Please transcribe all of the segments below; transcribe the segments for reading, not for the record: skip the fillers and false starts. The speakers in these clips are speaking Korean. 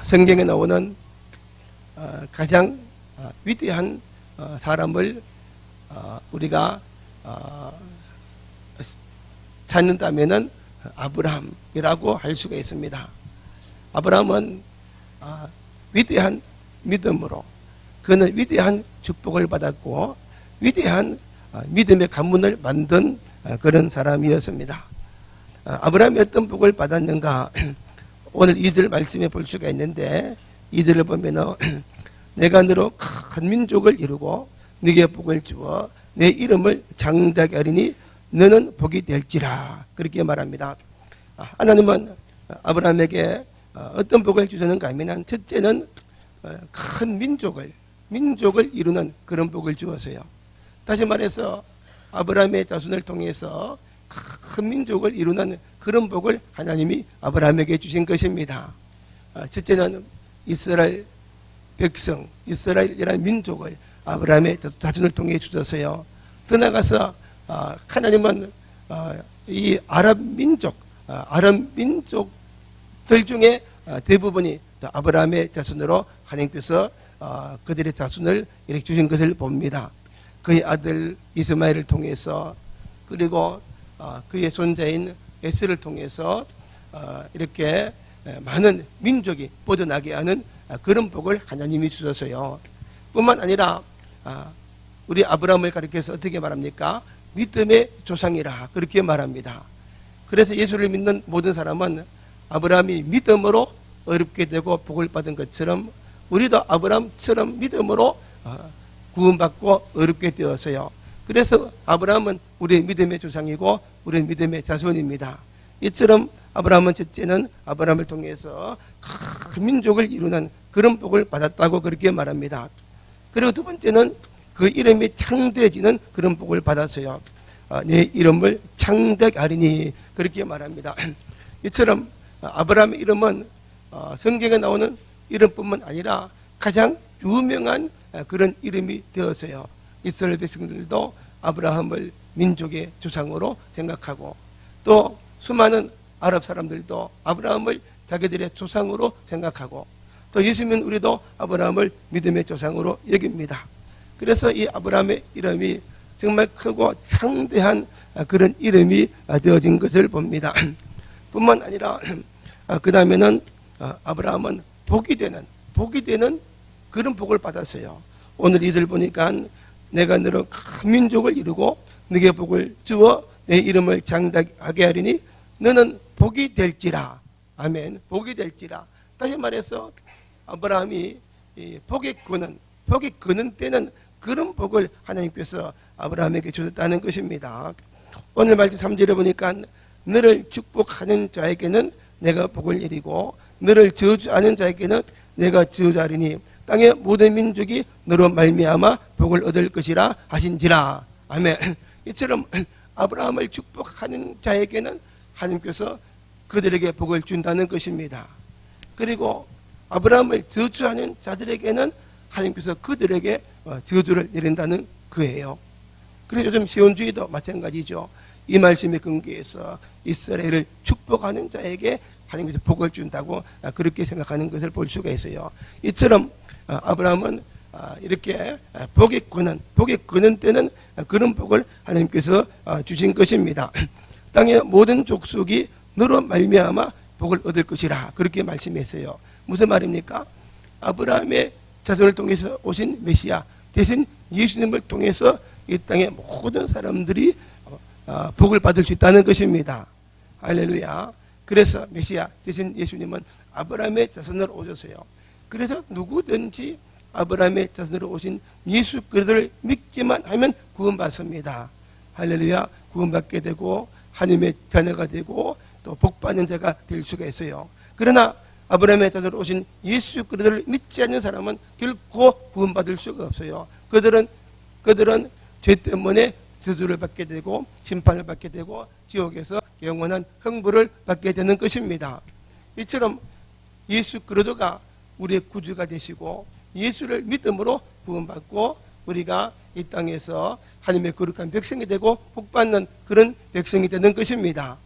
성경에 나오는 가장 위대한 사람을 우리가 찾는다면은 아브라함이라고 할 수가 있습니다. 아브라함은 위대한 믿음으로 그는 위대한 축복을 받았고 위대한 믿음의 가문을 만든 그런 사람이었습니다. 아브라함이 어떤 복을 받았는가? 오늘 2절 말씀에 볼 수가 있는데 2절을 보면은 내가 너로 큰 민족을 이루고 네게 복을 주어 내 이름을 장대하게 하리니 너는 복이 될지라 그렇게 말합니다. 하나님은 아브라함에게 어떤 복을 주셨는가 하면 첫째는 큰 민족을 이루는 그런 복을 주었어요. 다시 말해서 아브라함의 자손을 통해서 큰 민족을 이루는 그런 복을 하나님이 아브라함에게 주신 것입니다. 첫째는 이스라엘 백성, 이스라엘이라는 민족을 아브라함의 자손을 통해 주셨어요. 더 나아가서 하나님은 이 아랍 민족들 중에 대부분이 아브라함의 자손으로 하나님께서 그들의 자손을 이렇게 주신 것을 봅니다. 그의 아들 이스마엘을 통해서 그리고 그의 손자인 에스를 통해서 이렇게 많은 민족이 뻗어나게 하는 그런 복을 하나님이 주셔서요. 뿐만 아니라 우리 아브라함을 가리켜서 어떻게 말합니까? 믿음의 조상이라 그렇게 말합니다. 그래서 예수를 믿는 모든 사람은 아브라함이 믿음으로 어렵게 되고 복을 받은 것처럼 우리도 아브라함처럼 믿음으로 구원받고 어렵게 되었어요. 그래서 아브라함은 우리의 믿음의 조상이고 우리의 믿음의 자손입니다. 이처럼 아브라함은 첫째는 아브라함을 통해서 큰 민족을 이루는 그런 복을 받았다고 그렇게 말합니다. 그리고 두 번째는 그 이름이 창대해지는 그런 복을 받았어요. 내 이름을 창대하게 하리니 그렇게 말합니다. 이처럼 아브라함의 이름은 성경에 나오는 이름뿐만 아니라 가장 유명한 그런 이름이 되었어요. 이스라엘 백성들도 아브라함을 민족의 조상으로 생각하고 또 수많은 아랍 사람들도 아브라함을 자기들의 조상으로 생각하고 또 예수 믿는 우리도 아브라함을 믿음의 조상으로 여깁니다. 그래서 이 아브라함의 이름이 정말 크고 창대한 그런 이름이 되어진 것을 봅니다. 뿐만 아니라 그 다음에는 아브라함은 복이 되는 그런 복을 받았어요. 오늘 이들 보니까 내가 너로 큰 민족을 이루고 네게 복을 주어 내 이름을 장대하게 하리니 너는 복이 될지라. 아멘. 복이 될지라. 다시 말해서 아브라함이 복이 거는 때는 그런 복을 하나님께서 아브라함에게 주셨다는 것입니다. 오늘 말씀 3절에 보니까 너를 축복하는 자에게는 내가 복을 내리고 너를 저주하는 자에게는 내가 저주하리니 땅의 모든 민족이 너로 말미암아 복을 얻을 것이라 하신지라. 아멘. 이처럼 아브라함을 축복하는 자에게는 하나님께서 그들에게 복을 준다는 것입니다. 그리고 아브라함을 저주하는 자들에게는 하나님께서 그들에게 저주를 내린다는 거예요. 그래서 요즘 시온주의도 마찬가지죠. 이 말씀에 근거해서 이스라엘을 축복하는 자에게 하나님께서 복을 준다고 그렇게 생각하는 것을 볼 수가 있어요. 이처럼 아브라함은 이렇게 복이 거는 때는 그런 복을 하나님께서 주신 것입니다. 땅의 모든 족속이 너로 말미암아 복을 얻을 것이라 그렇게 말씀했어요. 무슨 말입니까? 아브라함의 자손을 통해서 오신 메시아 대신 예수님을 통해서 이 땅의 모든 사람들이 복을 받을 수 있다는 것입니다. 할렐루야. 그래서 메시아 대신 예수님은 아브라함의 자손으로 오셨어요. 그래서 누구든지 아브라함의 자손으로 오신 예수 그리스도를 믿기만 하면 구원받습니다. 할렐루야. 구원받게 되고 하나님의 자녀가 되고 또 복받는 자가 될 수가 있어요. 그러나 아브라함의 자손으로 오신 예수 그리스도를 믿지 않는 사람은 결코 구원받을 수가 없어요. 그들은 죄 때문에 저주를 받게 되고 심판을 받게 되고 지옥에서 영원한 형벌을 받게 되는 것입니다. 이처럼 예수 그리스도가 우리의 구주가 되시고 예수를 믿음으로 구원받고 우리가 이 땅에서 하나님의 거룩한 백성이 되고 복받는 그런 백성이 되는 것입니다.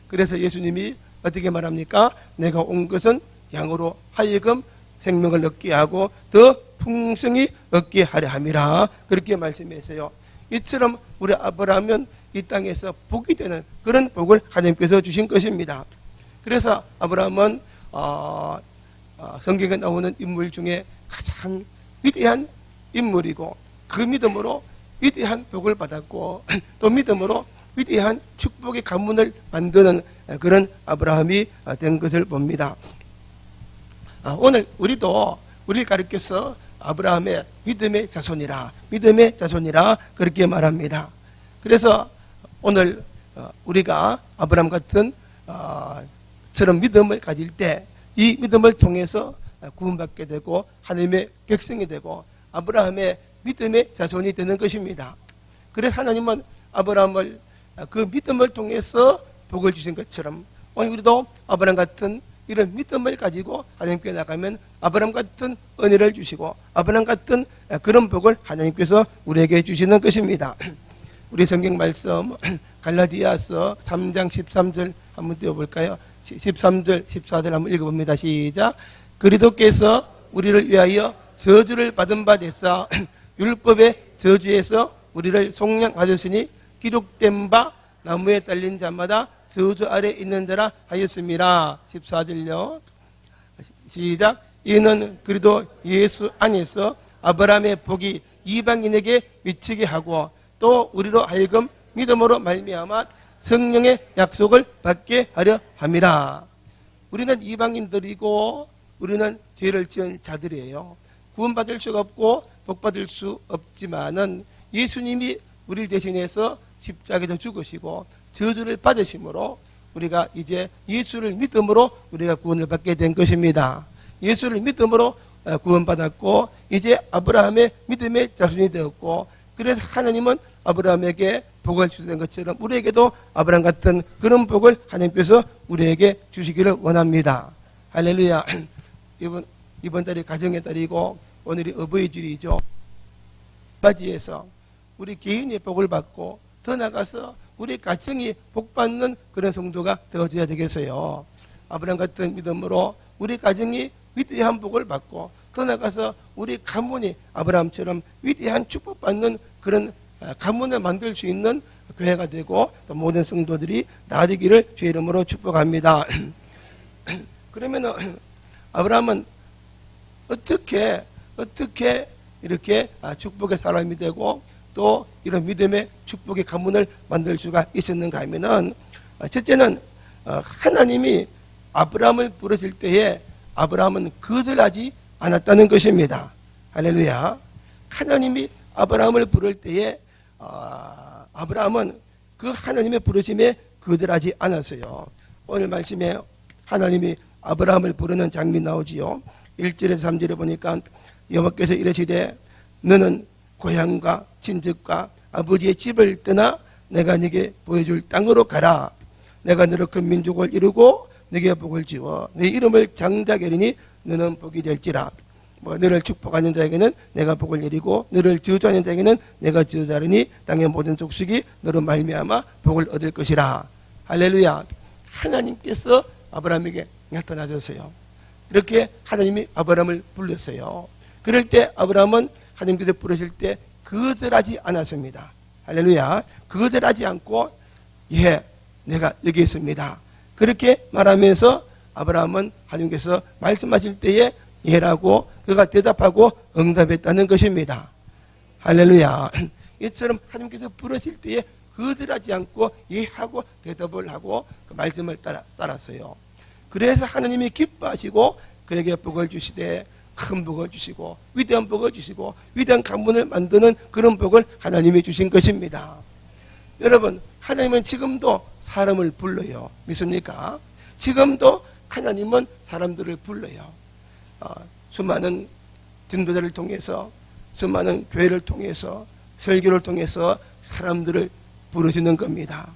그래서 예수님이 어떻게 말합니까? 내가 온 것은 양으로 하여금 생명을 얻게 하고 더 풍성히 얻게 하려 함이라 그렇게 말씀했어요. 이처럼 우리 아브라함은 이 땅에서 복이 되는 그런 복을 하나님께서 주신 것입니다. 그래서 아브라함은 성경에 나오는 인물 중에 가장 위대한 인물이고 그 믿음으로 위대한 복을 받았고 또 믿음으로 위대한 축복의 가문을 만드는 그런 아브라함이 된 것을 봅니다. 오늘 우리도 우리를 가르쳐서 아브라함의 믿음의 자손이라 그렇게 말합니다. 그래서 오늘 우리가 아브라함 같은 처럼 믿음을 가질 때 이 믿음을 통해서 구원받게 되고 하나님의 백성이 되고 아브라함의 믿음의 자손이 되는 것입니다. 그래서 하나님은 아브라함을 그 믿음을 통해서 복을 주신 것처럼 오늘 우리도 아브라함 같은 이런 믿음을 가지고 하나님께 나가면 아브라함 같은 은혜를 주시고 아브라함 같은 그런 복을 하나님께서 우리에게 주시는 것입니다. 우리 성경 말씀 갈라디아서 3장 13절 한번 띄워볼까요? 13절 14절 한번 읽어봅니다. 시작. 그리스도께서 우리를 위하여 저주를 받은 바 되사 율법의 저주에서 우리를 속량하셨으니 기록된 바 나무에 달린 자마다 저주 아래 있는 자라 하였습니다. 14절요. 시작. 이는 그리도 예수 안에서 아브라함의 복이 이방인에게 미치게 하고 또 우리로 하여금 믿음으로 말미암아 성령의 약속을 받게 하려 함이라. 우리는 이방인들이고 우리는 죄를 지은 자들이에요. 구원받을 수가 없고 복받을 수 없지만은 예수님이 우리를 대신해서 십자가에서 죽으시고 저주를 받으심으로 우리가 이제 예수를 믿음으로 우리가 구원을 받게 된 것입니다. 예수를 믿음으로 구원받았고 이제 아브라함의 믿음의 자손이 되었고 그래서 하나님은 아브라함에게 복을 주신 것처럼 우리에게도 아브라함 같은 그런 복을 하나님께서 우리에게 주시기를 원합니다. 할렐루야. 이번 달이 가정의 달이고 오늘이 어버이주일이죠. 바지에서 우리 개인이 복을 받고 더 나가서 우리 가정이 복받는 그런 성도가 되어져야 되겠어요. 아브라함 같은 믿음으로 우리 가정이 위대한 복을 받고 더 나가서 우리 가문이 아브라함처럼 위대한 축복받는 그런 가문을 만들 수 있는 교회가 되고 또 모든 성도들이 나아지기를 주의 이름으로 축복합니다. 그러면 아브라함은 어떻게 이렇게 축복의 사람이 되고 또 이런 믿음의 축복의 가문을 만들 수가 있었는가 하면은 첫째는 하나님이 아브라함을 부르실 때에 아브라함은 거절하지 않았다는 것입니다. 할렐루야. 하나님이 아브라함을 부를 때에 아브라함은 그 하나님의 부르심에 거절하지 않았어요. 오늘 말씀에 하나님이 아브라함을 부르는 장면이 나오지요. 1절에서 3절에 보니까 여호와께서 이르시되 너는 고향과 친척과 아버지의 집을 떠나 내가 네게 보여줄 땅으로 가라. 내가 너로 큰 민족을 이루고 네게 복을 지워 네 이름을 장자게 하리니 너는 복이 될지라. 너를 축복하는 자에게는 내가 복을 내리고 너를 저주하는 자에게는 내가 저주하리니 땅의 모든 족속이 너로 말미암아 복을 얻을 것이라. 할렐루야. 하나님께서 아브라함에게 나타나셨어요. 이렇게 하나님이 아브라함을 불렀어요. 그럴 때 아브라함은 하나님께서 부르실 때 거절하지 않았습니다. 할렐루야. 거절하지 않고 예, 내가 여기 있습니다. 그렇게 말하면서 아브라함은 하나님께서 말씀하실 때에 예라고 그가 대답하고 응답했다는 것입니다. 할렐루야. 이처럼 하나님께서 부르실 때에 거절하지 않고 예하고 대답을 하고 그 말씀을 따랐어요. 그래서 하나님이 기뻐하시고 그에게 복을 주시되 큰 복을 주시고 위대한 복을 주시고 위대한 가문을 만드는 그런 복을 하나님이 주신 것입니다. 여러분, 하나님은 지금도 사람을 불러요. 믿습니까? 지금도 하나님은 사람들을 불러요. 수많은 전도자를 통해서 수많은 교회를 통해서 설교를 통해서 사람들을 부르시는 겁니다.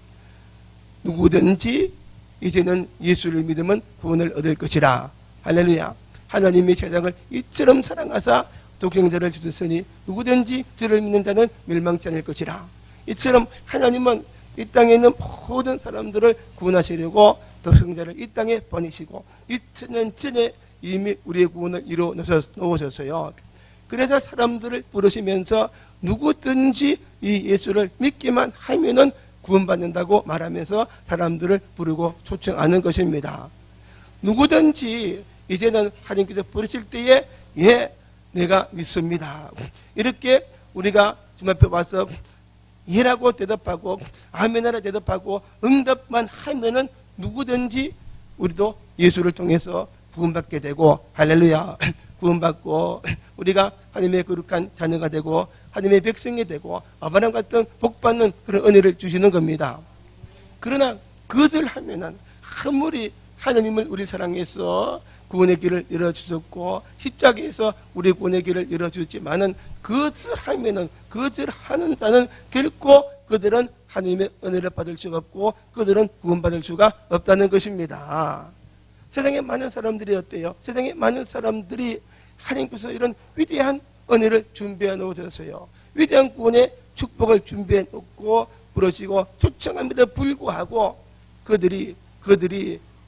누구든지 이제는 예수를 믿으면 구원을 얻을 것이라. 할렐루야. 하나님이 세상을 이처럼 사랑하사 독생자를 주셨으니 누구든지 저를 믿는 자는 멸망치 않을 것이라. 이처럼 하나님은 이 땅에 있는 모든 사람들을 구원하시려고 독생자를 이 땅에 보내시고 2000년 전에 이미 우리의 구원을 이루어 놓으셨어요. 그래서 사람들을 부르시면서 누구든지 이 예수를 믿기만 하면은 구원받는다고 말하면서 사람들을 부르고 초청하는 것입니다. 누구든지 이제는 하나님께서 부르실 때에 예, 내가 믿습니다. 이렇게 우리가 주님 앞에 와서 예라고 대답하고 아멘이라 대답하고 응답만 하면은 누구든지 우리도 예수를 통해서 구원받게 되고 할렐루야 구원받고 우리가 하나님의 거룩한 자녀가 되고 하나님의 백성이 되고 아브라함 같은 복받는 그런 은혜를 주시는 겁니다. 그러나 그것을 하면은 아무리 하나님을 우리 사랑해서 구원의 길을 열어주셨고 십자가에서 우리 구원의 길을 열어주지만은 그것을 하면은 그것을 하는 자는 결코 그들은 하나님의 은혜를 받을 수가 없고 그들은 구원받을 수가 없다는 것입니다. 세상에 많은 사람들이 어때요? 세상에 많은 사람들이 하나님께서 이런 위대한 은혜를 준비해 놓으셨어요. 위대한 구원의 축복을 준비해 놓고 부르시고 초청합니다 불구하고 그들이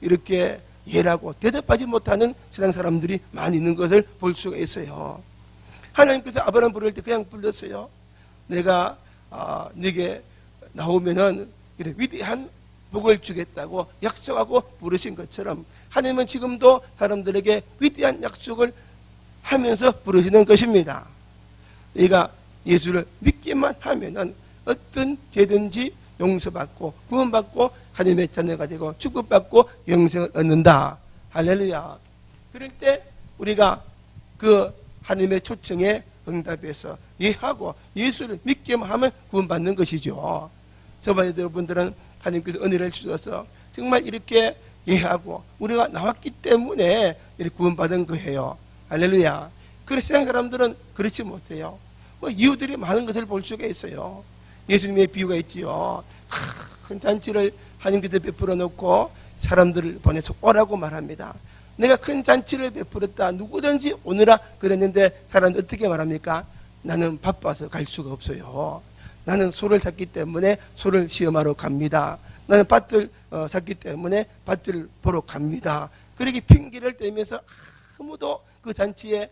이렇게 예라고 대답하지 못하는 세상 사람들이 많이 있는 것을 볼 수가 있어요. 하나님께서 아브라함 부를 때 그냥 불렀어요. 내가 네게 나오면은 이런 위대한 복을 주겠다고 약속하고 부르신 것처럼 하나님은 지금도 사람들에게 위대한 약속을 하면서 부르시는 것입니다. 네가 예수를 믿기만 하면은 어떤 죄든지 용서받고 구원받고 하나님의 자녀가 되고 축복받고 영생을 얻는다. 할렐루야. 그럴 때 우리가 그 하나님의 초청에 응답해서 예하고 예수를 믿기만 하면 구원받는 것이죠. 저번에 여러분들은 하나님께서 은혜를 주셔서 정말 이렇게 예하고 우리가 나왔기 때문에 이렇게 구원받은 거예요. 할렐루야. 그래서 세상 사람들은 그렇지 못해요. 이유들이 많은 것을 볼 수가 있어요. 예수님의 비유가 있지요. 큰 잔치를 하나님께서 베풀어 놓고 사람들을 보내서 오라고 말합니다. 내가 큰 잔치를 베풀었다. 누구든지 오느라 그랬는데 사람들 어떻게 말합니까? 나는 바빠서 갈 수가 없어요. 나는 소를 샀기 때문에 소를 시험하러 갑니다. 나는 밭을 샀기 때문에 밭을 보러 갑니다. 그렇게 핑계를 대면서 아무도 그 잔치에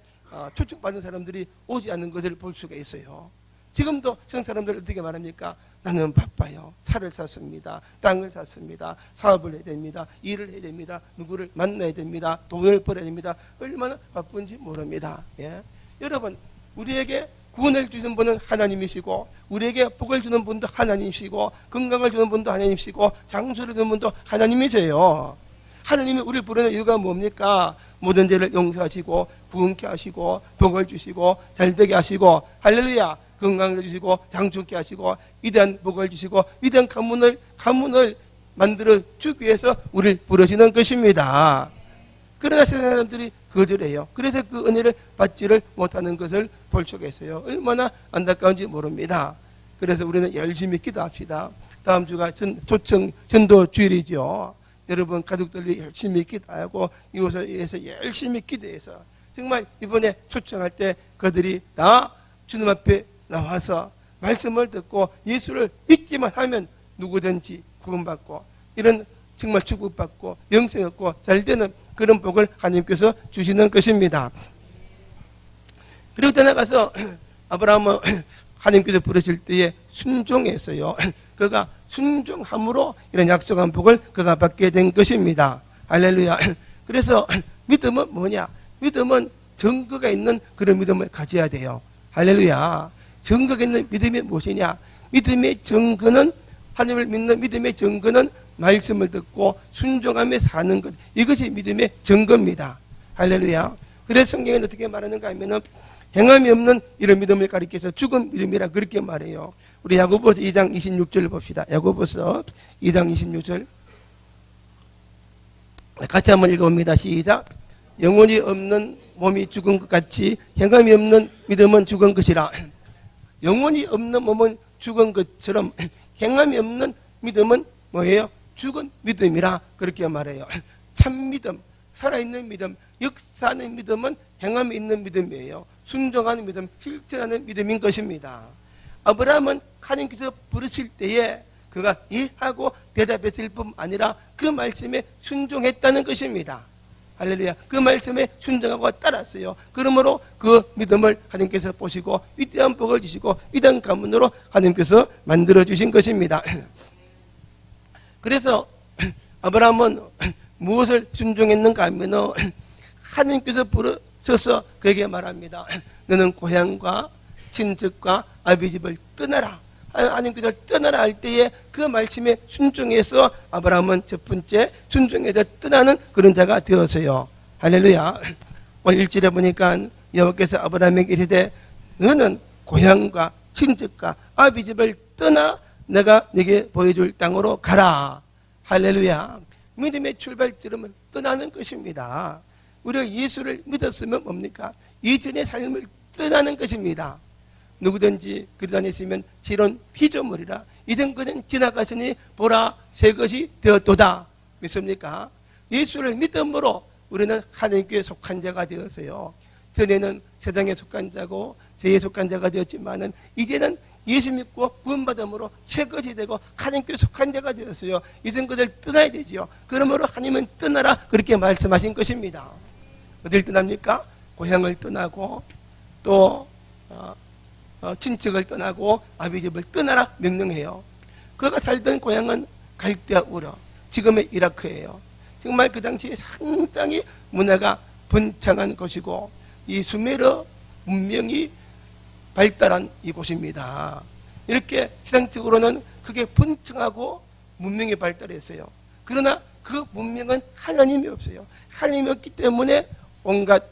초청받은 사람들이 오지 않는 것을 볼 수가 있어요. 지금도 세상 사람들 어떻게 말합니까? 나는 바빠요. 차를 샀습니다. 땅을 샀습니다. 사업을 해야 됩니다. 일을 해야 됩니다. 누구를 만나야 됩니다. 돈을 벌어야 됩니다. 얼마나 바쁜지 모릅니다. 예? 여러분, 우리에게 구원을 주시는 분은 하나님이시고 우리에게 복을 주는 분도 하나님이시고 건강을 주는 분도 하나님이시고 장수를 주는 분도 하나님이세요. 하나님이 우리를 부르는 이유가 뭡니까? 모든 죄를 용서하시고 구원케 하시고 복을 주시고 잘되게 하시고 할렐루야 건강을 주시고 장수케 하시고 위대한 복을 주시고 위대한 가문을 만들어 주기 위해서 우리를 부르시는 것입니다. 그러나 세상 사람들이 거절해요. 그래서 그 은혜를 받지를 못하는 것을 볼 수가 있어요. 얼마나 안타까운지 모릅니다. 그래서 우리는 열심히 기도합시다. 다음 주가 초청 전도 주일이죠. 여러분 가족들이 열심히 기도하고 이곳에 위해서 열심히 기도해서 정말 이번에 초청할 때 그들이 다 주님 앞에 나와서 말씀을 듣고 예수를 믿기만 하면 누구든지 구원받고 이런 정말 축복받고 영생 얻고 잘되는 그런 복을 하나님께서 주시는 것입니다. 그리고 떠나가서 아브라함은 하나님께서 부르실 때에 순종했어요. 그가 순종함으로 이런 약속한 복을 그가 받게 된 것입니다. 할렐루야. 그래서 믿음은 뭐냐? 믿음은 증거가 있는 그런 믿음을 가져야 돼요. 할렐루야. 증거가 있는 믿음이 무엇이냐? 믿음의 증거는 하나님을 믿는 믿음의 증거는 말씀을 듣고 순종하며 사는 것. 이것이 믿음의 증거입니다. 할렐루야. 그래서 성경은 어떻게 말하는가 하면은 행함이 없는 이런 믿음을 가리켜서 죽은 믿음이라 그렇게 말해요. 우리 야고보서 2장 26절 봅시다. 야고보서 2장 26절 같이 한번 읽어봅니다. 시작. 영혼이 없는 몸이 죽은 것 같이 행함이 없는 믿음은 죽은 것이라. 영혼이 없는 몸은 죽은 것처럼 행함이 없는 믿음은 뭐예요? 죽은 믿음이라 그렇게 말해요. 참 믿음, 살아있는 믿음, 역사하는 믿음은 행함이 있는 믿음이에요. 순종하는 믿음, 실천하는 믿음인 것입니다. 아브라함은 하나님께서 부르실 때에 그가 예하고 대답했을 뿐 아니라 그 말씀에 순종했다는 것입니다. 할렐루야. 그 말씀에 순종하고 따랐어요. 그러므로 그 믿음을 하나님께서 보시고 위대한 복을 주시고 위대한 가문으로 하나님께서 만들어주신 것입니다. 그래서 아브라함은 무엇을 순종했는가 하면 하나님께서 부르셔서 그에게 말합니다. 너는 고향과 친척과 아비 집을 떠나라. 하나님께서 떠나라 할 때에 그 말씀에 순종해서 아브라함은 첫 번째 순종해서 떠나는 그런 자가 되었어요. 할렐루야. 오늘 1절에 보니까 여호와께서 아브라함에게 이르되 너는 고향과 친척과 아비 집을 떠나 내가 네게 보여줄 땅으로 가라. 할렐루야. 믿음의 출발점은 떠나는 것입니다. 우리가 예수를 믿었으면 뭡니까? 이전의 삶을 떠나는 것입니다. 누구든지 그리 다니시면 실은 피조물이라 이전 것은 지나갔으니 보라 새 것이 되었도다. 믿습니까? 예수를 믿음으로 우리는 하나님께 속한 자가 되었어요. 전에는 세상에 속한 자고 죄에 속한 자가 되었지만은 이제는 예수 믿고 구원받음으로 새 것이 되고 하나님께 속한 자가 되었어요. 이전 것을 떠나야 되죠. 그러므로 하나님은 떠나라 그렇게 말씀하신 것입니다. 어딜 떠납니까? 고향을 떠나고 또 친척을 떠나고 아비 집을 떠나라 명령해요. 그가 살던 고향은 갈대아 우르, 지금의 이라크예요. 정말 그 당시에 상당히 문화가 번창한 곳이고 이 수메르 문명이 발달한 이곳입니다. 이렇게 지상적으로는 그게 번창하고 문명이 발달했어요. 그러나 그 문명은 하나님이 없어요. 하나님이 없기 때문에 온갖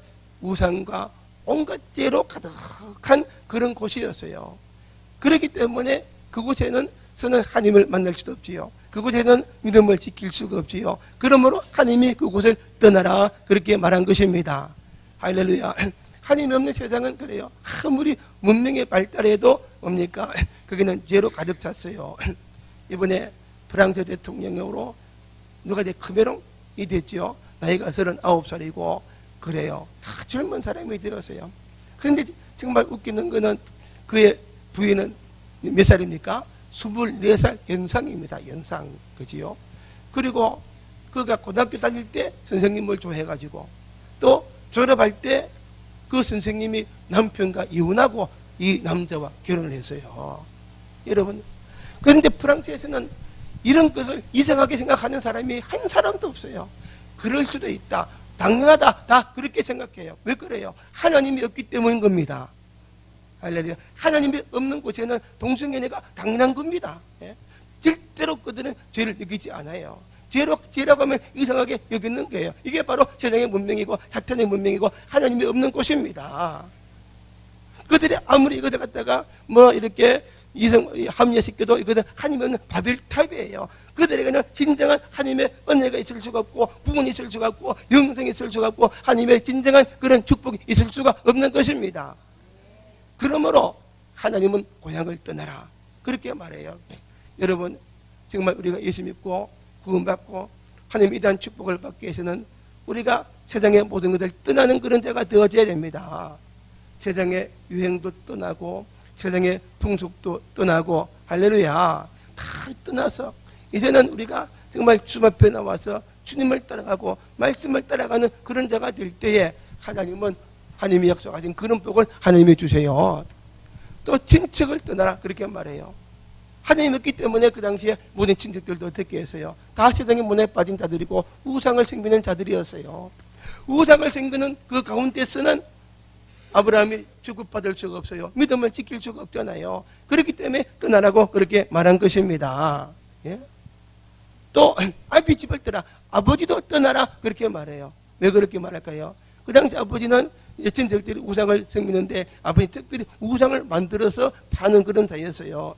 우상과 온갖 죄로 가득한 그런 곳이었어요. 그렇기 때문에 그곳에는 하나님을 만날 수도 없지요. 그곳에는 믿음을 지킬 수가 없지요. 그러므로 하나님이 그곳을 떠나라 그렇게 말한 것입니다. 할렐루야. 하나님이 없는 세상은 그래요. 아무리 문명의 발달해도 뭡니까? 거기는 죄로 가득 찼어요. 이번에 프랑스 대통령으로 누가 크메롱이 됐지요. 나이가 39살이고 그래요. 다 젊은 사람이 되었어요. 그런데 정말 웃기는 거는 그의 부인은 몇 살입니까? 24살 연상입니다. 연상. 그지요? 그리고 그가 고등학교 다닐 때 선생님을 좋아해가지고 또 졸업할 때 그 선생님이 남편과 이혼하고 이 남자와 결혼을 했어요. 여러분. 그런데 프랑스에서는 이런 것을 이상하게 생각하는 사람이 한 사람도 없어요. 그럴 수도 있다. 당연하다. 다 그렇게 생각해요. 왜 그래요? 하나님이 없기 때문인 겁니다. 할렐루야. 하나님이 없는 곳에는 동성연애가 당연한 겁니다. 예? 절대로 그들은 죄를 느끼지 않아요. 죄라고 하면 이상하게 여기는 거예요. 이게 바로 세상의 문명이고 사탄의 문명이고 하나님이 없는 곳입니다. 그들이 아무리 이것을 갖다가 이렇게 합리화시켜도 이것은 하나님이 없는 바벨탑이에요. 그들에게는 진정한 하나님의 은혜가 있을 수가 없고 구원이 있을 수가 없고 영생이 있을 수가 없고 하나님의 진정한 그런 축복이 있을 수가 없는 것입니다. 그러므로 하나님은 고향을 떠나라 그렇게 말해요. 여러분 정말 우리가 예수 믿고 구원받고 하나님의 이러한 축복을 받기 위해서는 우리가 세상의 모든 것을 떠나는 그런 자가 되어져야 됩니다. 세상의 유행도 떠나고 세상의 풍속도 떠나고 할렐루야 다 떠나서 이제는 우리가 정말 주님 앞에 나와서 주님을 따라가고 말씀을 따라가는 그런 자가 될 때에 하나님은 하나님이 약속하신 그런 복을 하나님이 주세요. 또 친척을 떠나라 그렇게 말해요. 하나님이 없기 때문에 그 당시에 모든 친척들도 어떻게 했어요? 다 세상의 문화에 빠진 자들이고 우상을 섬기는 자들이었어요. 우상을 섬기는 그 가운데서는 아브라함이 주급받을 수가 없어요. 믿음을 지킬 수가 없잖아요. 그렇기 때문에 떠나라고 그렇게 말한 것입니다. 예? 또 아비 집을 떠나 아버지도 떠나라 그렇게 말해요. 왜 그렇게 말할까요? 그 당시 아버지는 친척들이 우상을 섬기는데 아버지 특별히 우상을 만들어서 파는 그런 자였어요.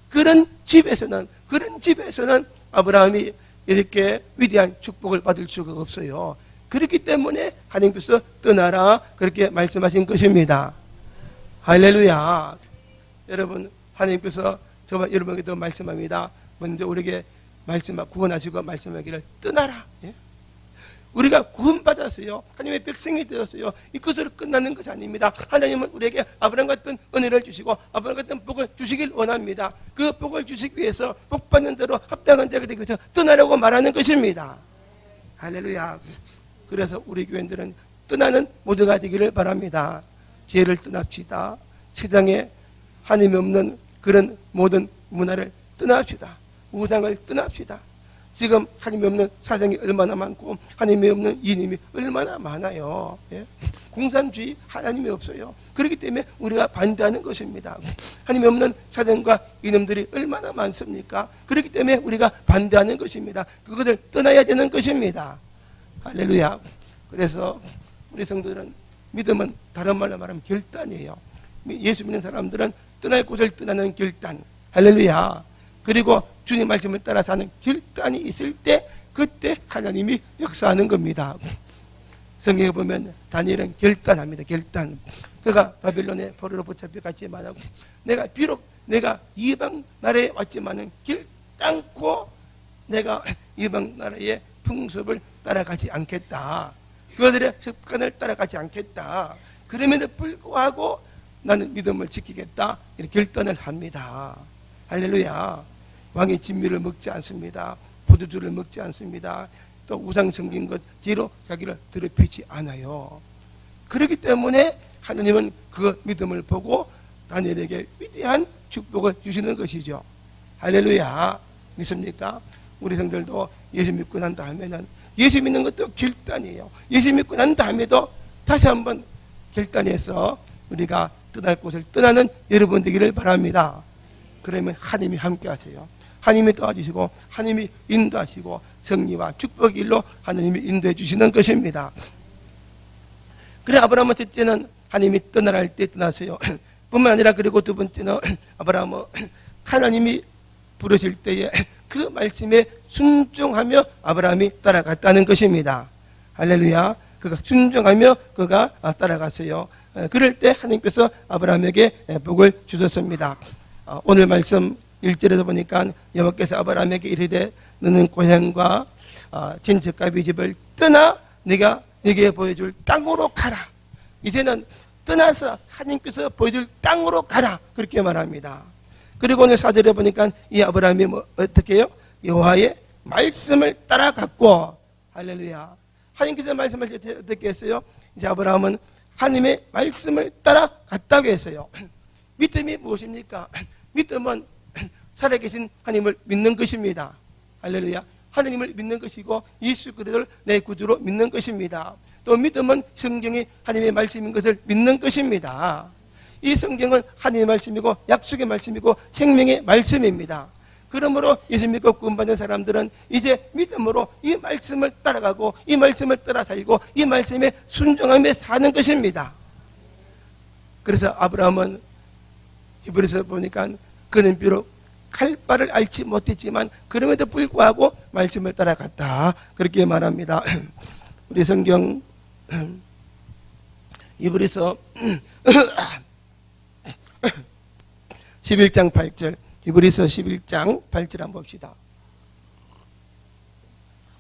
그런 집에서는 아브라함이 이렇게 위대한 축복을 받을 수가 없어요. 그렇기 때문에 하나님께서 떠나라 그렇게 말씀하신 것입니다. 할렐루야. 여러분 하나님께서 저와 여러분에게도 말씀합니다. 먼저 우리에게 구원하시고 말씀하기를 떠나라. 예? 우리가 구원받았어요. 하나님의 백성이 되었어요. 이것으로 끝나는 것이 아닙니다. 하나님은 우리에게 아브라함 같은 은혜를 주시고 아브라함 같은 복을 주시길 원합니다. 그 복을 주시기 위해서 복받는 대로 합당한 자가 되기 위해서 떠나라고 말하는 것입니다. 할렐루야. 그래서 우리 교인들은 떠나는 모두가 되기를 바랍니다. 죄를 떠납시다. 세상에 하나님이 없는 그런 모든 문화를 떠납시다. 우상을 떠납시다. 지금 하나님이 없는 사정이 얼마나 많고 하나님이 없는 이념이 얼마나 많아요. 예? 공산주의 하나님이 없어요. 그렇기 때문에 우리가 반대하는 것입니다. 하나님이 없는 사정과 이념들이 얼마나 많습니까? 그렇기 때문에 우리가 반대하는 것입니다. 그것을 떠나야 되는 것입니다. 할렐루야. 그래서 우리 성도들은 믿음은 다른 말로 말하면 결단이에요. 예수 믿는 사람들은 떠날 곳을 떠나는 결단. 할렐루야. 그리고 주님 말씀을 따라 사는 결단이 있을 때 그때 하나님이 역사하는 겁니다. 성경에 보면 다니엘은 결단합니다. 결단. 그가 바빌론의 포로로 붙잡혀 갔지만 내가 비록 내가 이방 나라에 왔지만은 결단코 내가 이방 나라의 풍습을 따라가지 않겠다. 그들의 습관을 따라가지 않겠다. 그럼에도 불구하고 나는 믿음을 지키겠다. 이렇게 결단을 합니다. 할렐루야. 왕의 진미를 먹지 않습니다. 포도주를 먹지 않습니다. 또 우상 섬긴 것 죄로 자기를 더럽히지 않아요. 그렇기 때문에 하나님은 그 믿음을 보고 다니엘에게 위대한 축복을 주시는 것이죠. 할렐루야. 믿습니까? 우리 성들도 예수 믿고 난 다음에는 예수 믿는 것도 결단이에요. 예수 믿고 난 다음에도 다시 한번 결단해서 우리가 떠날 곳을 떠나는 여러분 되기를 바랍니다. 그러면 하나님이 함께 하세요. 하나님이 도와주시고 하나님이 인도하시고 승리와 축복의 일로 하나님이 인도해 주시는 것입니다. 그래 아브라함은 첫째는 하나님이 떠나라 할 때 떠나세요. 뿐만 아니라 그리고 두 번째는 아브라함은 하나님이 부르실 때에 그 말씀에 순종하며 아브라함이 따라갔다는 것입니다. 할렐루야. 그가 순종하며 그가 따라갔어요. 그럴 때 하나님께서 아브라함에게 복을 주셨습니다. 오늘 말씀 1절에서 보니까 여호와께서 아브라함에게 이르되 너는 고향과 친척과 비집을 떠나 네가 네게 보여줄 땅으로 가라. 이제는 떠나서 하나님께서 보여줄 땅으로 가라. 그렇게 말합니다. 그리고 오늘 4절에 보니까 이 아브라함이 어떻게 해요? 여호와의 말씀을 따라갔고, 할렐루야. 하나님께서 말씀하실 때 어떻게 했어요? 이제 아브라함은 하나님의 말씀을 따라갔다고 했어요. 믿음이 무엇입니까? 믿음은 살아계신 하나님을 믿는 것입니다. 할렐루야. 하나님을 믿는 것이고 예수 그리스도를 내 구주로 믿는 것입니다. 또 믿음은 성경이 하나님의 말씀인 것을 믿는 것입니다. 이 성경은 하나님의 말씀이고 약속의 말씀이고 생명의 말씀입니다. 그러므로 예수 믿고 구원받는 사람들은 이제 믿음으로 이 말씀을 따라가고 이 말씀을 따라 살고 이 말씀에 순종하며 사는 것입니다. 그래서 아브라함은 히브리서 보니까 그는 비록 칼바를 알지 못했지만 그럼에도 불구하고 말씀을 따라갔다. 그렇게 말합니다. 우리 성경 히브리서 11장 8절 히브리서 11장 8절 한번 봅시다.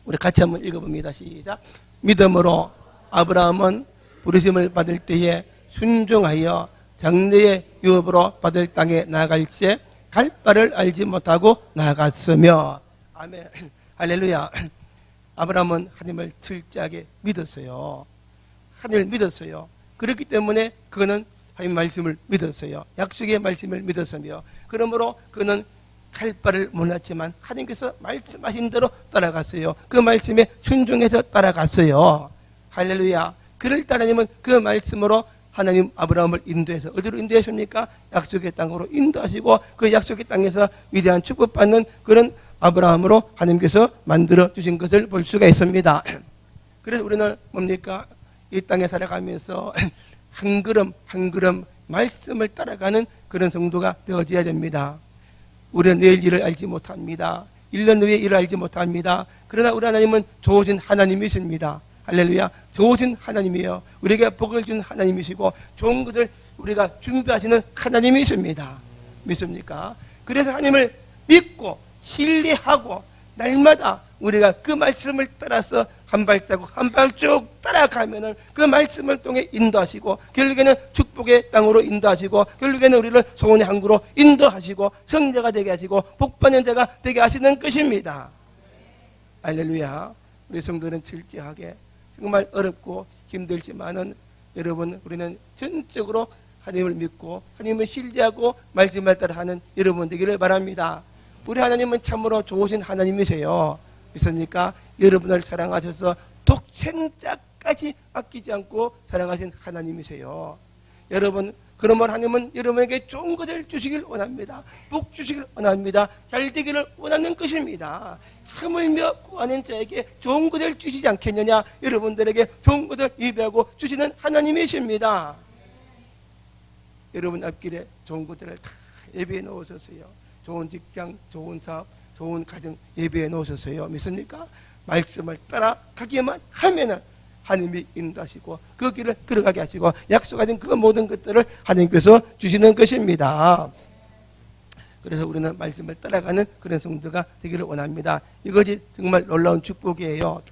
우리 같이 한번 읽어봅니다. 시작. 믿음으로 아브라함은 부르심을 받을 때에 순종하여 장래의 유업으로 받을 땅에 나아갈새 갈 바를 알지 못하고 나아갔으며. 아멘. 할렐루야. 아브라함은 하나님을 철저하게 믿었어요. 하나님을 믿었어요. 그렇기 때문에 그는 하나님 말씀을 믿었어요. 약속의 말씀을 믿었으며, 그러므로 그는 갈 바를 몰랐지만 하나님께서 말씀하신 대로 따라갔어요. 그 말씀에 순종해서 따라갔어요. 할렐루야. 그럴 때 하나님은 그 말씀으로 하나님 아브라함을 인도해서 어디로 인도하십니까? 약속의 땅으로 인도하시고 그 약속의 땅에서 위대한 축복받는 그런 아브라함으로 하나님께서 만들어 주신 것을 볼 수가 있습니다. 그래서 우리는 뭡니까? 이 땅에 살아가면서 한 걸음 한 걸음 말씀을 따라가는 그런 성도가 되어져야 됩니다. 우리는 내일 일을 알지 못합니다. 1년 후에 일을 알지 못합니다. 그러나 우리 하나님은 좋으신 하나님이십니다. 할렐루야. 좋으신 하나님이에요. 우리에게 복을 준 하나님이시고 좋은 것을 우리가 준비하시는 하나님이십니다. 믿습니까? 그래서 하나님을 믿고 신뢰하고 날마다 우리가 그 말씀을 따라서 한 발자국 한 발자국 따라가면은 그 말씀을 통해 인도하시고 결국에는 축복의 땅으로 인도하시고 결국에는 우리를 소원의 항구로 인도하시고 성자가 되게 하시고 복받는 자가 되게 하시는 것입니다. 할렐루야. 우리 성도는 철저하게 정말 어렵고 힘들지만은 여러분 우리는 전적으로 하나님을 믿고 하나님을 신뢰하고 말씀을 따라하는 여러분 되기를 바랍니다. 우리 하나님은 참으로 좋으신 하나님이세요. 믿습니까? 여러분을 사랑하셔서 독생자까지 아끼지 않고 사랑하신 하나님이세요. 여러분, 그러면 하나님은 여러분에게 좋은 것을 주시길 원합니다. 복 주시길 원합니다. 잘 되기를 원하는 것입니다. 하물며 구하는 자에게 좋은 것을 주시지 않겠느냐? 여러분들에게 좋은 것을 예배하고 주시는 하나님이십니다. 여러분 앞길에 좋은 것들을 다 예배해 놓으셨어요. 좋은 직장, 좋은 사업, 좋은 가정 예배해 놓으셨어요. 믿습니까? 말씀을 따라가기만 하면은 하나님이 인도하시고 그 길을 걸어가게 하시고 약속하신 그 모든 것들을 하나님께서 주시는 것입니다. 그래서 우리는 말씀을 따라가는 그런 성도가 되기를 원합니다. 이것이 정말 놀라운 축복이에요.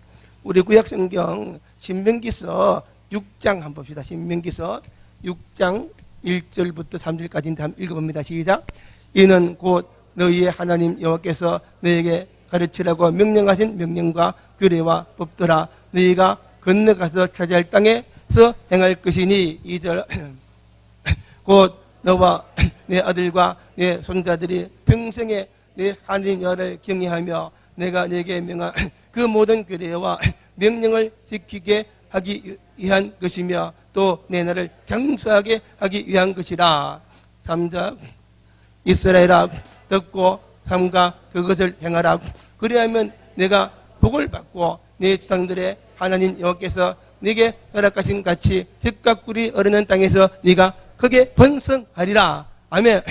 우리 구약성경 신명기서 6장 한번 봅시다. 신명기서 6장 1절부터 3절까지 한번 읽어봅니다. 시작. 이는 곧 너희의 하나님 여호와께서 너희에게 가르치라고 명령하신 명령과 규례와 법도라. 너희가 건너가서 차지할 땅에서 행할 것이니 2절 곧 너와 내 아들과 내 손자들이 평생에 내 하나님 여호와를 경외하며 내가 네게 명한 그 모든 규례와 명령을 지키게 하기 위한 것이며 또 내 나라를 장수하게 하기 위한 것이라. 3절 이스라엘아 듣고 삼가 그것을 행하라. 그리하면 내가 복을 받고 내 조상들의 하나님 여호와께서 네게 허락하신 같이 즉각 꿀이 어르는 땅에서 네가 크게 번성하리라. 아멘.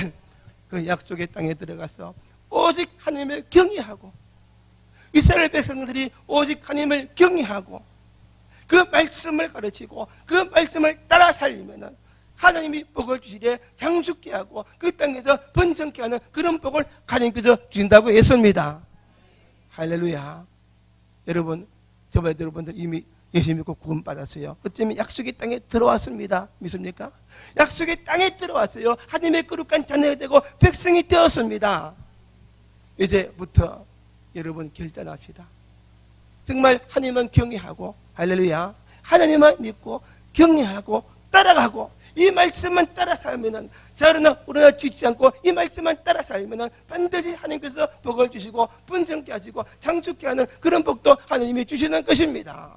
그 약속의 땅에 들어가서 오직 하나님을 경외하고 이스라엘 백성들이 오직 하나님을 경외하고 그 말씀을 가르치고 그 말씀을 따라 살리면은 하나님이 복을 주시되 장수케 하고 그 땅에서 번성케 하는 그런 복을 하나님께서 주신다고 했습니다. 할렐루야. 여러분, 저와 여러분들 이미 예수 믿고 구원 받았어요. 어쩌면 약속의 땅에 들어왔습니다. 믿습니까? 약속의 땅에 들어왔어요. 하나님의 거룩한 자녀가 되고 백성이 되었습니다. 이제부터 여러분 결단합시다. 정말 하나님만 경외하고 할렐루야. 하나님만 믿고 경외하고 따라가고 이 말씀만 따라 살면은 자르나 우러나 지지 않고 이 말씀만 따라 살면은 반드시 하나님께서 복을 주시고 번성케 하시고 장수케 하는 그런 복도 하나님이 주시는 것입니다.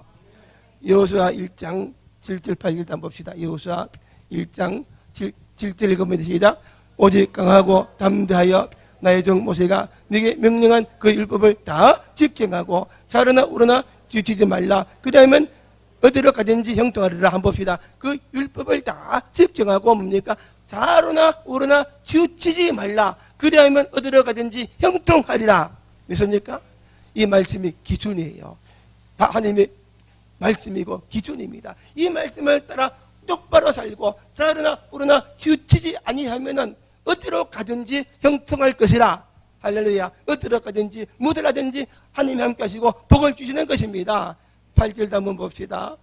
여호수아 1장 7절 8절 한번 봅시다. 여호수아 1장 7절 읽으면 시작. 오직 강하고 담대하여 나의 종 모세가 네게 명령한 그 율법을 다 지켜가고 자르나 우러나 지치지 말라. 그러면 어디로 가든지 형통하리라. 한번 봅시다. 그 율법을 다 지켜가고 뭡니까? 자르나 우러나 지치지 말라. 그리하면 어디로 가든지 형통하리라. 믿습니까? 이 말씀이 기준이에요. 하나님의 말씀이고 기준입니다. 이 말씀을 따라 똑바로 살고 자르나 우러나 지치지 아니하면은 어디로 가든지 형통할 것이라. 할렐루야. 어디로 가든지 무엇을 하나님이 함께 하시고 복을 주시는 것입니다. 8절도 한번 봅시다.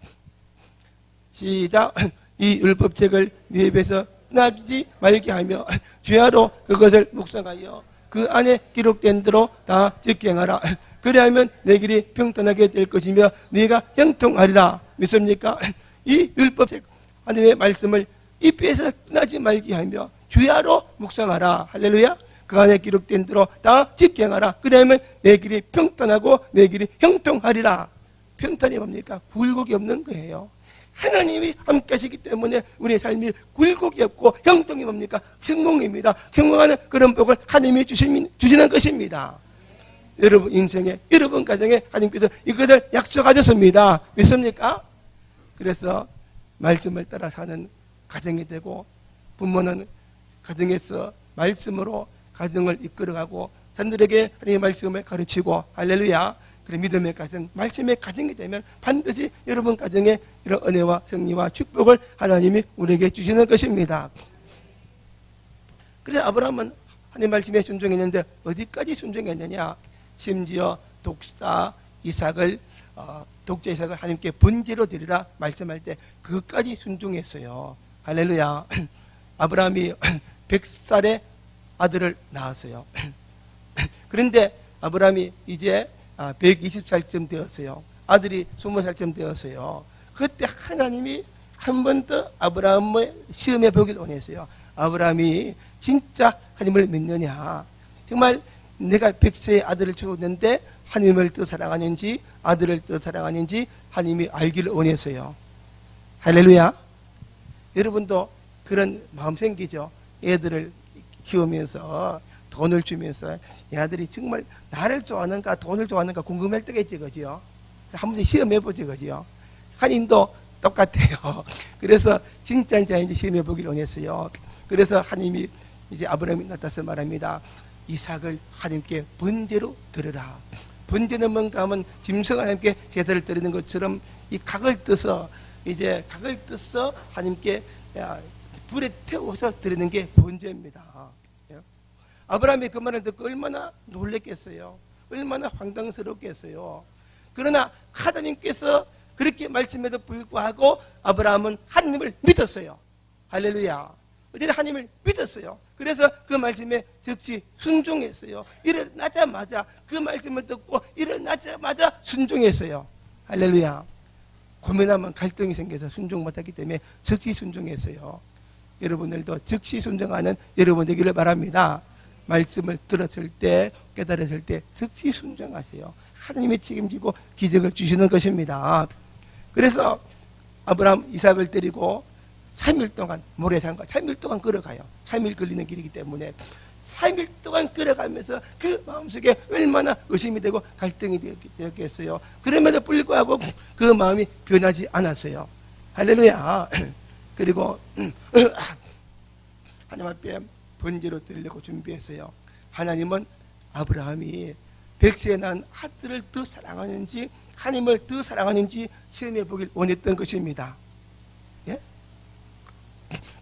시작. 이 율법책을 네 입에서 나지 말게 하며 주야로 그것을 묵상하여 그 안에 기록된 대로 다 지켜 행하라. 그리하면 내 길이 평탄하게 될 것이며 네가 형통하리라. 믿습니까? 이 율법책 하나님의 말씀을 입에서 나지 말게 하며 주야로 묵상하라. 할렐루야. 그 안에 기록된 대로 다 지켜 행하라. 그러면 내 길이 평탄하고 내 길이 형통하리라. 평탄이 뭡니까? 굴곡이 없는 거예요. 하나님이 함께 하시기 때문에 우리의 삶이 굴곡이 없고 형통이 뭡니까? 성공입니다. 성공하는 그런 복을 하나님이 주시는 것입니다. 여러분 인생에, 여러분 가정에 하나님께서 이것을 약속하셨습니다. 믿습니까? 그래서 말씀을 따라 사는 가정이 되고 부모는 가정에서 말씀으로 가정을 이끌어가고 자녀들에게 하나님의 말씀을 가르치고 할렐루야. 그래 믿음의 가정, 말씀의 가정이 되면 반드시 여러분 가정에 이런 은혜와 승리와 축복을 하나님이 우리에게 주시는 것입니다. 그래 아브라함은 하나님 말씀에 순종했는데 어디까지 순종했느냐? 심지어 독자 이삭을 하나님께 번제로 드리라 말씀할 때 그것까지 순종했어요. 할렐루야. 아브라함이 100살에 아들을 낳았어요. 그런데 아브라함이 이제 120살쯤 되었어요. 아들이 20살쯤 되었어요. 그때 하나님이 한 번 더 아브라함을 시험해 보길 원했어요. 아브라함이 진짜 하나님을 믿느냐, 정말 내가 100세의 아들을 주었는데 하나님을 더 사랑하는지 아들을 더 사랑하는지 하나님이 알기를 원했어요. 할렐루야. 여러분도 그런 마음 생기죠. 애들을 키우면서 돈을 주면서 이 아들이 정말 나를 좋아하는가 돈을 좋아하는가 궁금할 때가 있지, 그죠? 한 번씩 시험해보지, 그죠? 하나님도 똑같아요. 그래서 진짜인지 아닌지 시험해보기를 원했어요. 그래서 하나님이 이제 아브라함이 나타나서 말합니다. 이삭을 하나님께 번제로 드려라. 번제는 뭔가 하면 짐승 하나님께 제사를 드리는 것처럼 이 각을 떠서 하나님께 불에 태워서 드리는 게 번제입니다. 아브라함이 그 말을 듣고 얼마나 놀랬겠어요. 얼마나 황당스럽겠어요. 그러나 하나님께서 그렇게 말씀에도 불구하고 아브라함은 하나님을 믿었어요. 할렐루야. 어쨌든 하나님을 믿었어요. 그래서 그 말씀에 즉시 순종했어요. 일어나자마자 그 말씀을 듣고 일어나자마자 순종했어요. 할렐루야. 고민하면 갈등이 생겨서 순종 못하기 때문에 즉시 순종했어요. 여러분들도 즉시 순종하는 여러분 되기를 바랍니다. 말씀을 들었을 때, 깨달았을 때 즉시 순종하세요. 하나님이 책임지고 기적을 주시는 것입니다. 그래서 아브라함 이삭을 데리고 3일 동안 모래산과 3일 동안 걸어가요. 3일 걸리는 길이기 때문에 3일 동안 걸어가면서 그 마음속에 얼마나 의심이 되고 갈등이 되었겠어요. 그럼에도 불구하고 그 마음이 변하지 않았어요. 할렐루야. 그리고 하나님 앞에 번제로 드리려고 준비했어요. 하나님은 아브라함이 100세에 난 아들을 더 사랑하는지 하나님을 더 사랑하는지 시험해 보길 원했던 것입니다. 예?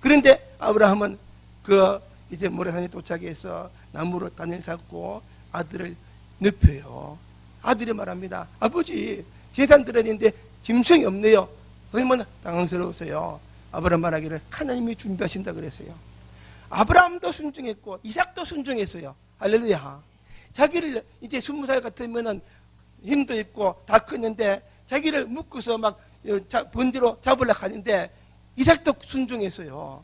그런데 아브라함은 이제 모래산에 도착해서 나무로 단을 잡고 아들을 눕혀요. 아들이 말합니다. 아버지, 제단 드려야 되는데 짐승이 없네요. 얼마나 당황스러웠어요. 아브라함 말하기를 하나님이 준비하신다 그랬어요. 아브라함도 순종했고 이삭도 순종했어요. 할렐루야. 자기를 이제 20살 같으면은 힘도 있고 다 컸는데 자기를 묶어서 막 번제로 잡으려고 하는데 이삭도 순종했어요.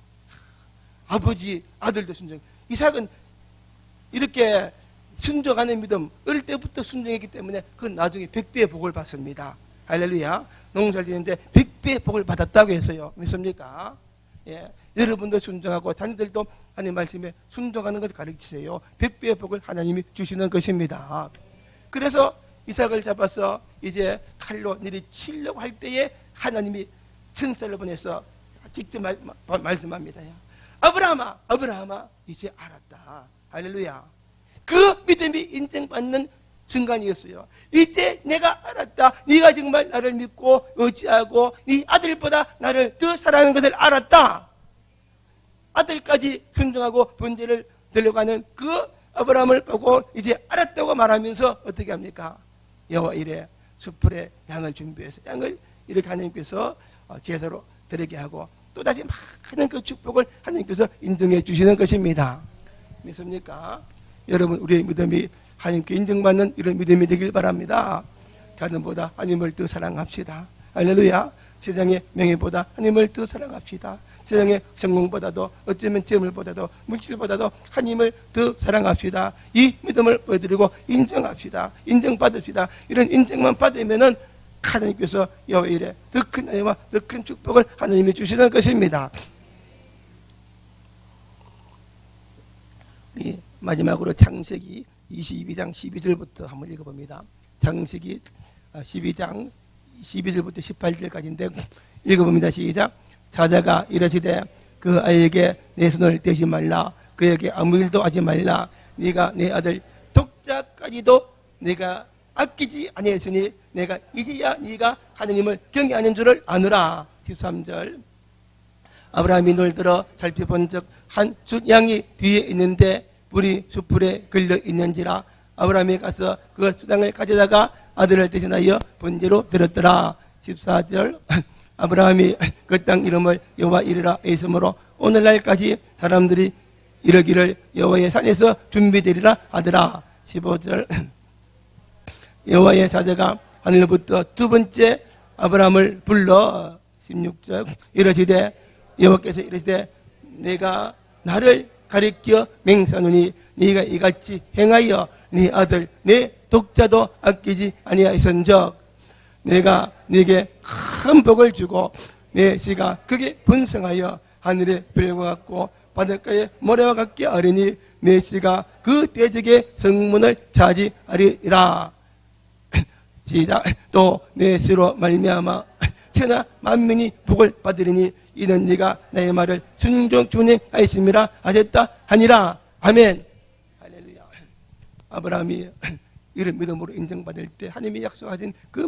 아버지, 아들도 순종. 이삭은 이렇게 순종하는 믿음, 어릴 때부터 순종했기 때문에 그 나중에 100배의 복을 받습니다. 할렐루야. 농사를 지는데 100배의 복을 받았다고 했어요. 믿습니까? 예. 여러분도 순종하고 자녀들도 하나님 말씀에 순종하는 것을 가르치세요. 100배의 복을 하나님이 주시는 것입니다. 그래서 이삭을 잡아서 이제 칼로 내리치려고 할 때에 하나님이 천사를 보내서 직접 말씀합니다. 아브라함아, 아브라함아, 이제 알았다. 할렐루야. 그 믿음이 인정받는 순간이었어요. 이제 내가 알았다. 네가 정말 나를 믿고 의지하고 네 아들보다 나를 더 사랑하는 것을 알았다. 아들까지 순종하고 번제를 들려가는 그 아브라함을 보고 이제 알았다고 말하면서 어떻게 합니까? 여호와 이래 수풀에 양을 준비해서 양을 이렇게 하나님께서 제사로 드리게 하고 또다시 많은 그 축복을 하나님께서 인정해 주시는 것입니다. 믿습니까? 여러분, 우리의 믿음이 하나님께 인정받는 이런 믿음이 되길 바랍니다. 자녀보다 하나님을 더 사랑합시다. 할렐루야. 세상의 명예보다 하나님을 더 사랑합시다. 세상의 성공보다도 어쩌면 재물보다도 물질보다도 하나님을 더 사랑합시다. 이 믿음을 보여드리고 인정합시다. 인정받읍시다. 이런 인정만 받으면은 하나님께서 여호와 이래 더 큰 은혜와 더 큰 축복을 하나님이 주시는 것입니다. 우리 마지막으로 창세기 22장 12절부터 한번 읽어봅니다. 창세기 12장 12절부터 18절까지인데 읽어봅니다. 시작. 사자가 이르시되 그 아이에게 내 손을 대지 말라. 그에게 아무 일도 하지 말라. 네가 내 아들 독자까지도 내가 아끼지 아니했으니 내가 이제야 네가 하나님을 경외하는 줄을 아느라. 13절. 아브라함이 눈을 들어 살펴본 적 한 숫양이 뒤에 있는데 불이 숯불에 걸려 있는지라. 아브라함이 가서 그 수당을 가져다가 아들을 대신하여 번제로 드렸더라. 14절. 아브라함이 그 땅 이름을 여호와 이레라 했으므로 오늘날까지 사람들이 이르기를 여호와의 산에서 준비되리라 하더라. 15절. 여호와의 사자가 하늘로부터 두 번째 아브라함을 불러 16절 이르시되 여호와께서 이르시되 내가 나를 가리켜 맹세하노니 네가 이같이 행하여 네 아들 내 독자도 아끼지 아니하였은즉 내가 네게 큰 복을 주고 내 씨가 크게 번성하여 하늘의 별과 같고 바닷가의 모래와 같게 하리니 내 씨가 그 대적의 성문을 차지하리라. 시작. 또 내 씨로 말미암아 천하 만민이 복을 받으리니 이는 네가 나의 말을 준행하였음이라 하셨다 하니라. 아멘. 할렐루야. 아브라함이 이런 믿음으로 인정받을 때 하나님이 약속하신 그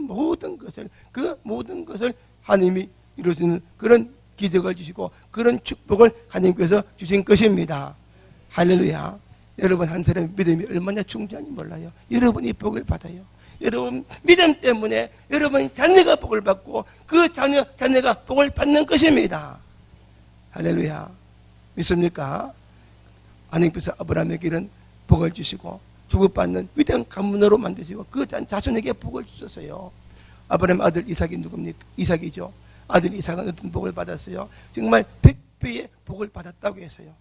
모든 것을 하나님이 이루어주는 그런 기적을 주시고 그런 축복을 하나님께서 주신 것입니다. 할렐루야. 여러분 한 사람의 믿음이 얼마나 중요한지 몰라요. 여러분이 복을 받아요. 여러분 믿음 때문에 여러분 자녀가 복을 받고 그 자녀가 복을 받는 것입니다. 할렐루야. 믿습니까? 하나님께서 아브라함에게 이런 복을 주시고 축복받는 위대한 가문으로 만드시고 그 자손에게 복을 주셨어요. 아브라함 아들 이삭이 누굽니까? 이삭이죠. 아들 이삭은 어떤 복을 받았어요? 정말 100배의 복을 받았다고 했어요.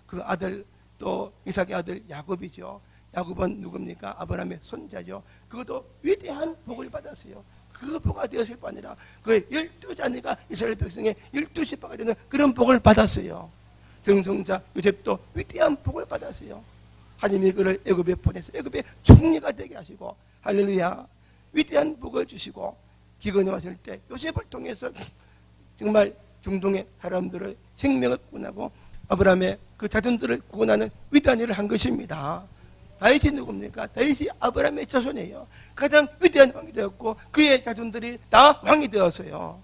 그 아들 또 이삭의 아들 야곱이죠. 야곱은 누굽니까? 아브라함의 손자죠. 그것도 위대한 복을 받았어요. 그 복가 되었을 뿐 아니라 그의 12자녀가 이스라엘 백성의 12지파가 되는 그런 복을 받았어요. 정성자 요셉도 위대한 복을 받았어요. 하나님이 그를 애굽에 보내서 애굽의 총리가 되게 하시고 할렐루야. 위대한 복을 주시고 기근이 왔을 때 요셉을 통해서 정말 중동의 사람들의 생명을 구원하고 아브라함의 그 자손들을 구원하는 위대한 일을 한 것입니다. 다윗이 누굽니까? 다윗이 아브라함의 자손이에요. 가장 위대한 왕이 되었고 그의 자손들이 다 왕이 되었어요.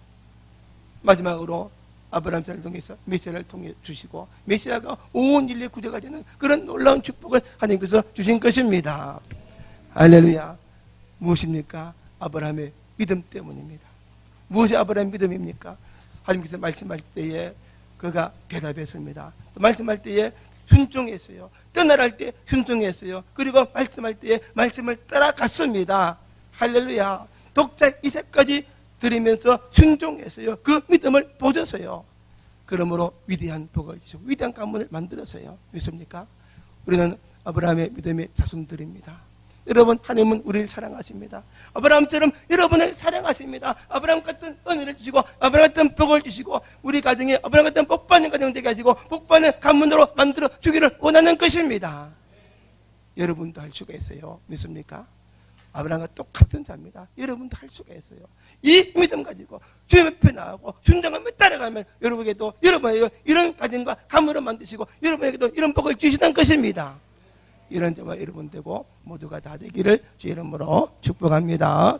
마지막으로 아브라함 자를 통해서 메시아를 통해 주시고 메시아가 온 인류의 구주가 되는 그런 놀라운 축복을 하나님께서 주신 것입니다. 할렐루야. 무엇입니까? 아브라함의 믿음 때문입니다. 무엇이 아브라함의 믿음입니까? 하나님께서 말씀할 때에 그가 대답했습니다. 말씀할 때에 순종했어요. 떠나갈 때 순종했어요. 그리고 말씀할 때에 말씀을 따라갔습니다. 할렐루야. 독자 이삭까지 드리면서 순종했어요. 그 믿음을 보셨어요. 그러므로 위대한 복을 주시고 위대한 가문을 만들었어요. 믿습니까? 우리는 아브라함의 믿음의 자손들입니다. 여러분 하나님은 우리를 사랑하십니다. 아브라함처럼 여러분을 사랑하십니다. 아브라함 같은 은혜를 주시고 아브라함 같은 복을 주시고 우리 가정에 아브라함 같은 복받는 가정 되게 하시고 복받는 가문으로 만들어 주기를 원하는 것입니다. 여러분도 할 수가 있어요. 믿습니까? 아브라함과 똑같은 자입니다. 여러분도 할 수가 있어요. 이 믿음 가지고 주님 앞에 나가고 순종하며 따라가면 여러분에게도 이런 가정과 가문을 만드시고 여러분에게도 이런 복을 주시는 것입니다. 이런 저와 여러분 되고 모두가 다 되기를 주 이름으로 축복합니다.